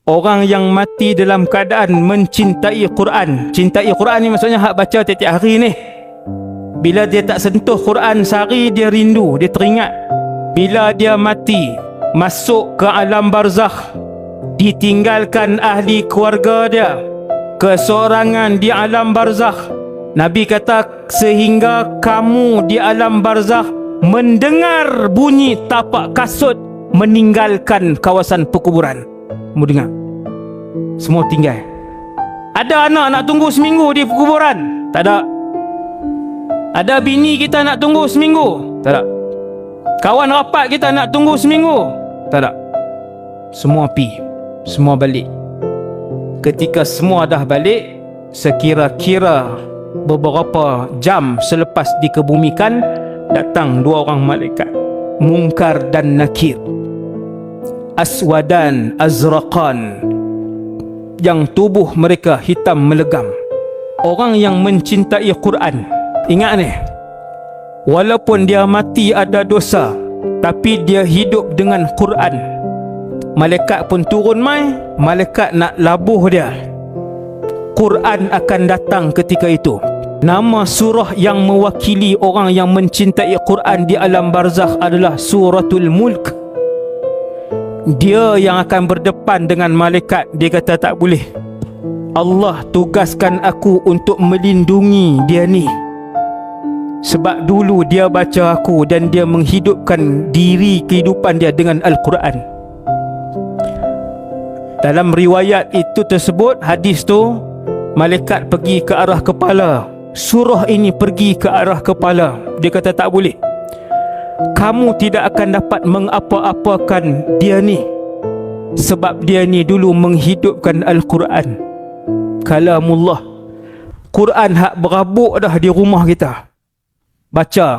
orang yang mati dalam keadaan mencintai Quran. Cintai Quran ni maksudnya hak baca tiap-tiap hari ni. Bila dia tak sentuh Quran sehari, dia rindu, dia teringat. Bila dia mati, masuk ke alam barzakh, ditinggalkan ahli keluarga dia, kesorangan di alam barzakh. Nabi kata sehingga kamu di alam barzakh mendengar bunyi tapak kasut meninggalkan kawasan perkuburan. Kamu dengar? Semua tinggal. Ada anak nak tunggu seminggu di perkuburan? Tak ada. Ada bini kita nak tunggu seminggu? Tak ada. Kawan rapat kita nak tunggu seminggu? Tak ada. Semua pi, semua balik. Ketika semua dah balik, sekira-kira beberapa jam selepas dikebumikan, datang dua orang malaikat, Munkar dan Nakir, aswadan azraqan, yang tubuh mereka hitam melegam. Orang yang mencintai Quran. Ingat ni, walaupun dia mati ada dosa, tapi dia hidup dengan Quran. Malaikat pun turun mai, malaikat nak labuh dia. Quran akan datang ketika itu. Nama surah yang mewakili orang yang mencintai Quran di alam barzakh adalah Suratul Mulk. Dia yang akan berdepan dengan malaikat. Dia kata tak boleh, Allah tugaskan aku untuk melindungi dia ni, sebab dulu dia baca aku dan dia menghidupkan diri kehidupan dia dengan Al-Quran. Dalam riwayat itu tersebut, hadis tu, malaikat pergi ke arah kepala, surah ini pergi ke arah kepala. Dia kata tak boleh, kamu tidak akan dapat mengapa-apakan dia ni, sebab dia ni dulu menghidupkan Al-Quran, kalamullah. Quran hak berabuk dah di rumah kita. Baca